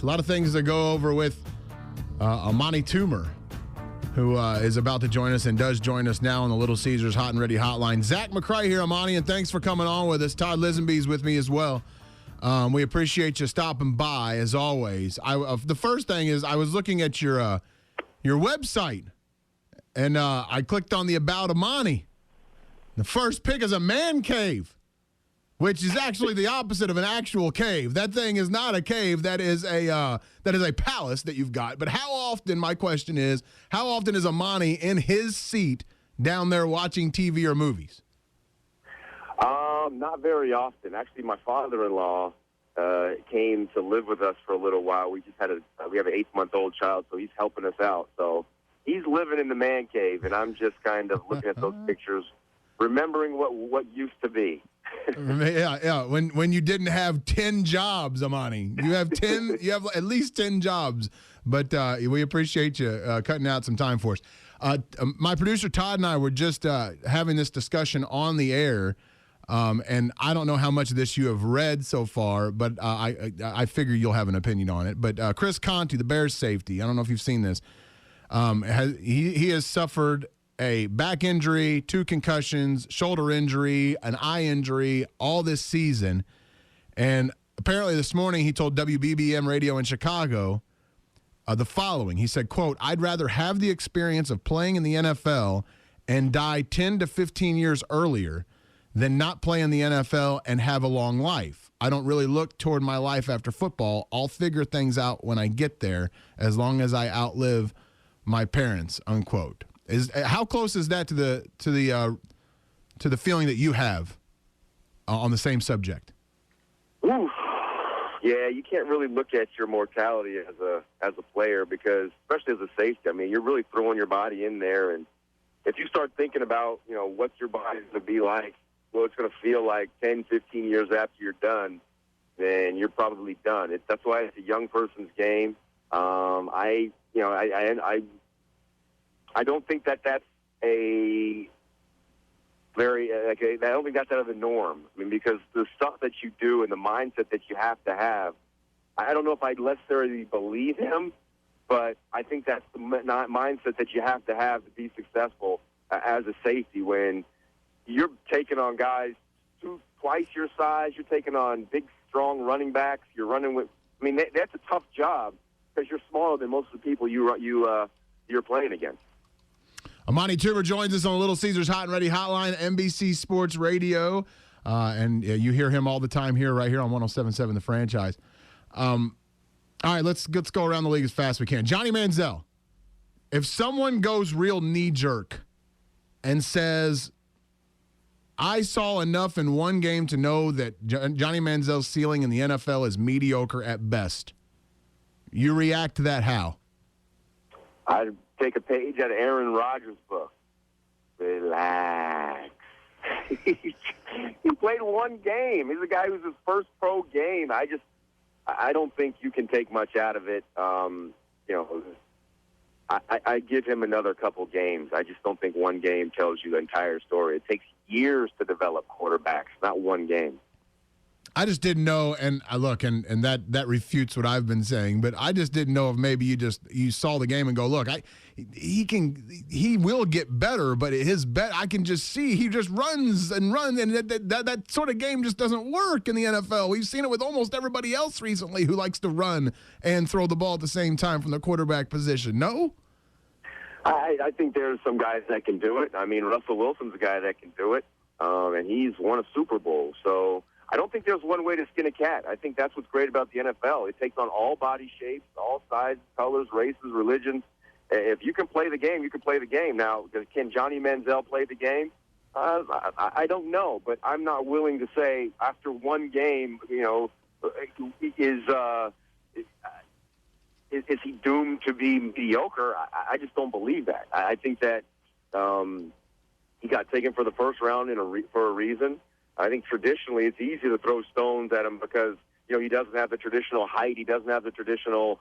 A lot of things to go over with Amani Toomer, who is about to join us and does join us now on the Little Caesars Hot and Ready Hotline. Zach McCrite here, Amani, and thanks for coming on with us. Todd Lisenbee is with me as well. We appreciate you stopping by, as always. The first thing is I was looking at your website, and I clicked on the About Amani. The first pick is a man cave, which is actually the opposite of an actual cave. That thing is not a cave. That is a palace that you've got. But how often, my question is, how often is Amani in his seat down there watching TV or movies? Not very often. Actually, my father-in-law came to live with us for a little while. We have an 8-month-old child, so he's helping us out. So he's living in the man cave, and I'm just kind of looking at those pictures, remembering what used to be. Yeah. When you didn't have 10 jobs, Amani, you have 10. You have at least 10 jobs. But we appreciate you cutting out some time for us. My producer Todd and I were just having this discussion on the air, and I don't know how much of this you have read so far, but I figure you'll have an opinion on it. But Chris Conte, the Bears safety, I don't know if you've seen this. He has suffered a back injury, 2 concussions, shoulder injury, an eye injury, all this season. And apparently this morning he told WBBM Radio in Chicago the following. He said, quote, "I'd rather have the experience of playing in the NFL and die 10 to 15 years earlier than not play in the NFL and have a long life. I don't really look toward my life after football. I'll figure things out when I get there as long as I outlive my parents," unquote. How close is that to the feeling that you have on the same subject? Ooh. Yeah, you can't really look at your mortality as a player because, especially as a safety, I mean, you're really throwing your body in there, and if you start thinking about what your body's going to be like, what it's going to feel like 10, 15 years after you're done, then you're probably done. That's why it's a young person's game. I don't think that's a very I don't think that's out of the norm. I mean, because the stuff that you do and the mindset that you have to have, I don't know if I'd necessarily believe him, but I think that's the mindset that you have to be successful as a safety when you're taking on guys twice your size. You're taking on big, strong running backs. You're running with. I mean, that's a tough job because you're smaller than most of the people you're playing against. Amani Toomer joins us on the Little Caesars Hot and Ready Hotline, NBC Sports Radio, and you hear him all the time right here on 107.7 The Franchise. All right, let's go around the league as fast as we can. Johnny Manziel, if someone goes real knee-jerk and says, "I saw enough in one game to know that Johnny Manziel's ceiling in the NFL is mediocre at best," you react to that how? I'd take a page out of Aaron Rodgers' book. Relax. He played one game. He's a guy who's his first pro game. I don't think you can take much out of it. I give him another couple games. I just don't think one game tells you the entire story. It takes years to develop quarterbacks, not one game. I just didn't know, and I look, and that refutes what I've been saying, but I just didn't know if maybe you saw the game and go, look, he will get better, but his bet I can just see he just runs, and that sort of game just doesn't work in the NFL. We've seen it with almost everybody else recently who likes to run and throw the ball at the same time from the quarterback position. No? I think there's some guys that can do it. I mean, Russell Wilson's a guy that can do it, and he's won a Super Bowl, so I don't think there's one way to skin a cat. I think that's what's great about the NFL. It takes on all body shapes, all sizes, colors, races, religions. If you can play the game, you can play the game. Now, can Johnny Manziel play the game? I don't know, but I'm not willing to say after one game, is he doomed to be mediocre? I just don't believe that. I think that he got taken for the first round for a reason. I think traditionally it's easy to throw stones at him because, he doesn't have the traditional height. He doesn't have the traditional,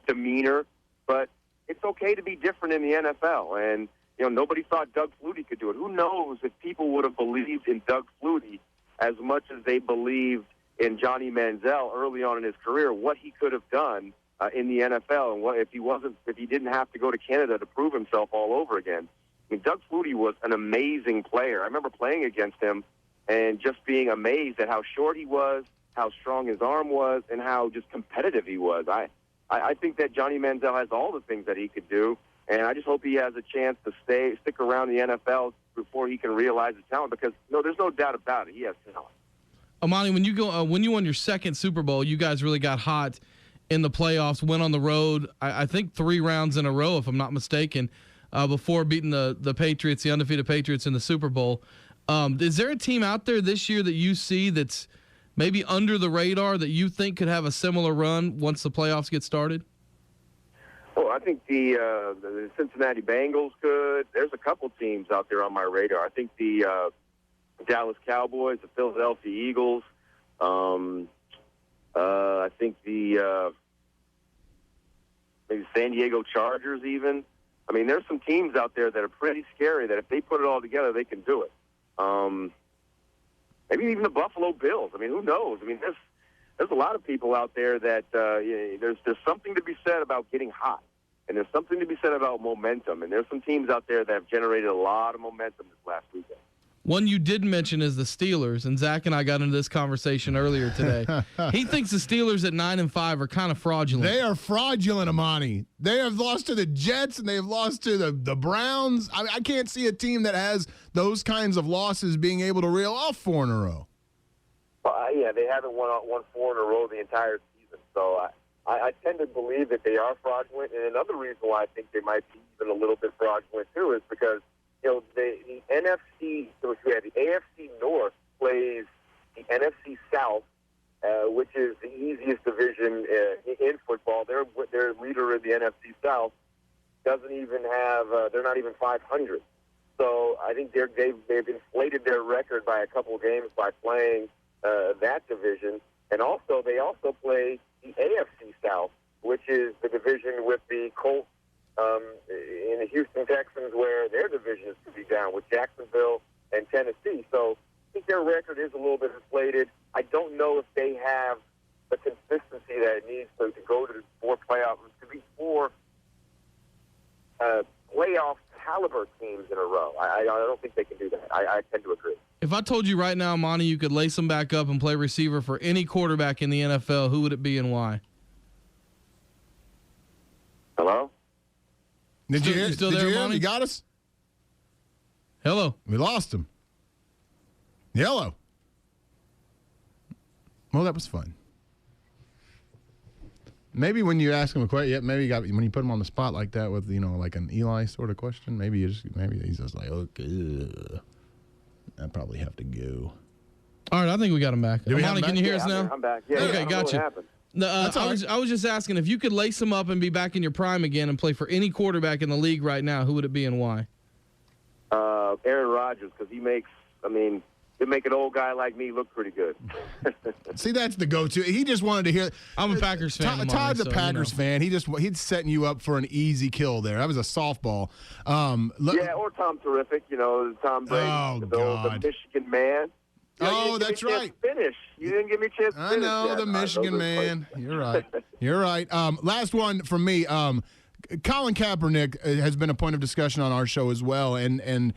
demeanor. But it's okay to be different in the NFL. And, nobody thought Doug Flutie could do it. Who knows if people would have believed in Doug Flutie as much as they believed in Johnny Manziel early on in his career, what he could have done in the NFL, and what if he didn't have to go to Canada to prove himself all over again. I mean, Doug Flutie was an amazing player. I remember playing against him and just being amazed at how short he was, how strong his arm was, and how just competitive he was. I think that Johnny Manziel has all the things that he could do, and I just hope he has a chance to stick around the NFL before he can realize his talent, because there's no doubt about it. He has talent. Amani, when you won your second Super Bowl, you guys really got hot in the playoffs, went on the road, I think 3 rounds in a row, if I'm not mistaken, before beating the Patriots, the undefeated Patriots in the Super Bowl. Is there a team out there this year that you see that's maybe under the radar that you think could have a similar run once the playoffs get started? Well, I think the Cincinnati Bengals could. There's a couple teams out there on my radar. I think the Dallas Cowboys, the Philadelphia Eagles, I think the maybe San Diego Chargers even. I mean, there's some teams out there that are pretty scary that if they put it all together, they can do it. Maybe even the Buffalo Bills. I mean, who knows? I mean, there's a lot of people out there that there's something to be said about getting hot, and there's something to be said about momentum, and there's some teams out there that have generated a lot of momentum this last weekend. One you did mention is the Steelers, and Zach and I got into this conversation earlier today. He thinks the Steelers at 9-5 are kind of fraudulent. They are fraudulent, Amani. They have lost to the Jets, and they have lost to the Browns. I can't see a team that has those kinds of losses being able to reel off 4 in a row. Yeah, they haven't won 4 in a row the entire season. So I tend to believe that they are fraudulent. And another reason why I think they might be even a little bit fraudulent, too, is because the NFC, so the AFC North plays the NFC South, which is the easiest division in football. Their leader in the NFC South doesn't even have. They're not even 500. So I think they've inflated their record by a couple of games by playing that division, and also they also play the AFC South, which is the division with the Colts. In the Houston Texans, where their division is to be down with Jacksonville and Tennessee. So I think their record is a little bit inflated. I don't know if they have the consistency that it needs to go to 4 playoffs, to be 4 playoff caliber teams in a row. I don't think they can do that. I tend to agree. If I told you right now, Monty, you could lace them back up and play receiver for any quarterback in the NFL, who would it be and why? Hello? Did you hear? You still Did there, you hear him? Monty? You got us? Hello. We lost him. Hello. Well, that was fun. Maybe when you ask him a question, maybe when you put him on the spot like that with like an Eli sort of question, maybe he's just like, okay, I probably have to go. All right, I think we got him back. Do we have Monty, him can you hear Yeah, us now? I'm back. Yeah, Okay, gotcha. No, I was just asking if you could lace him up and be back in your prime again and play for any quarterback in the league right now, who would it be and why? Aaron Rodgers, because he'd make an old guy like me look pretty good. See, that's the go-to. He just wanted to hear. I'm a Packers fan. Todd's a Packers fan. He's setting you up for an easy kill there. That was a softball. Yeah, or Tom Terrific. Tom Brady, the Michigan man. That's right. Finish. You didn't give me a chance to finish. I know, yet. the Michigan man. You're right. You're right. Last one from me. Colin Kaepernick has been a point of discussion on our show as well, and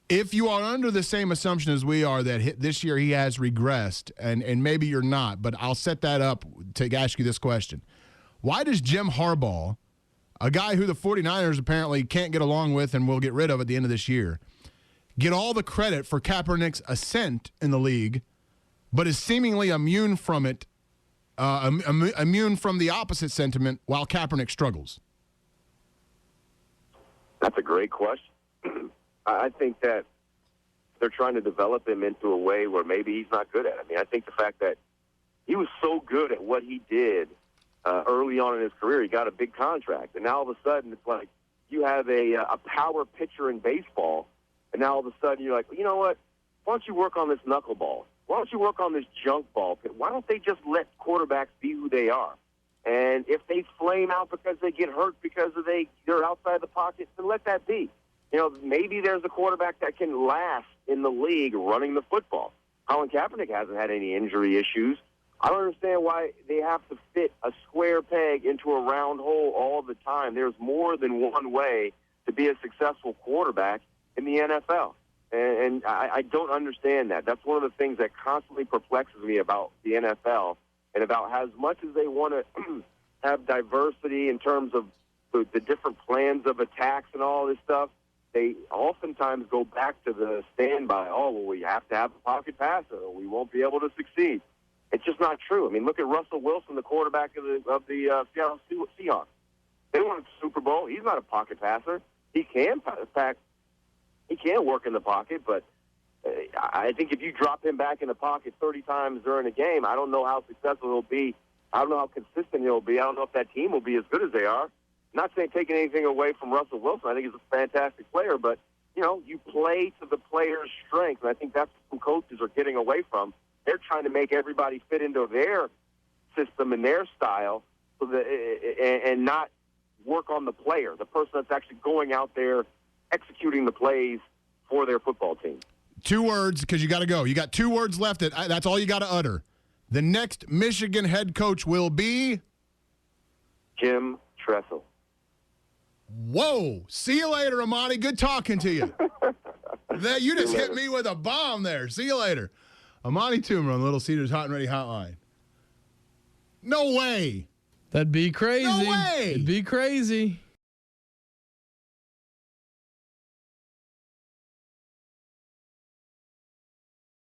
if you are under the same assumption as we are that this year he has regressed, and maybe you're not, but I'll set that up to ask you this question. Why does Jim Harbaugh, a guy who the 49ers apparently can't get along with and will get rid of at the end of this year, get all the credit for Kaepernick's ascent in the league, but is seemingly immune from it, immune from the opposite sentiment while Kaepernick struggles? That's a great question. I think that they're trying to develop him into a way where maybe he's not good at it. I think the fact that he was so good at what he did early on in his career, he got a big contract, and now all of a sudden it's like you have a power pitcher in baseball. And now all of a sudden you're like, well, you know what? Why don't you work on this knuckleball? Why don't you work on this junk ball? Why don't they just let quarterbacks be who they are? And if they flame out because they get hurt because they're outside the pocket, then let that be. Maybe there's a quarterback that can last in the league running the football. Colin Kaepernick hasn't had any injury issues. I don't understand why they have to fit a square peg into a round hole all the time. There's more than one way to be a successful quarterback in the NFL. And I don't understand that. That's one of the things that constantly perplexes me about the NFL and about how, as much as they want to have diversity in terms of the different plans of attacks and all this stuff, they oftentimes go back to the standby. Oh, well, we have to have a pocket passer or we won't be able to succeed. It's just not true. I mean, look at Russell Wilson, the quarterback of the Seattle Seahawks. They won a Super Bowl. He's not a pocket passer. He can pack. He can work in the pocket, but I think if you drop him back in the pocket 30 times during a game, I don't know how successful he'll be. I don't know how consistent he'll be. I don't know if that team will be as good as they are. Not saying taking anything away from Russell Wilson. I think he's a fantastic player, but, you play to the player's strength, and I think that's what some coaches are getting away from. They're trying to make everybody fit into their system and their style so that, and not work on the player, the person that's actually going out there executing the plays for their football team. 2 words, because you got to go. You got 2 words left. That's all you got to utter. The next Michigan head coach will be? Jim Tressel. Whoa. See you later, Amani. Good talking to you. You just hit me with a bomb there. See you later. Amani Toomer on Little Cedar's Hot and Ready Hotline. No way. That'd be crazy. No way. It'd be crazy.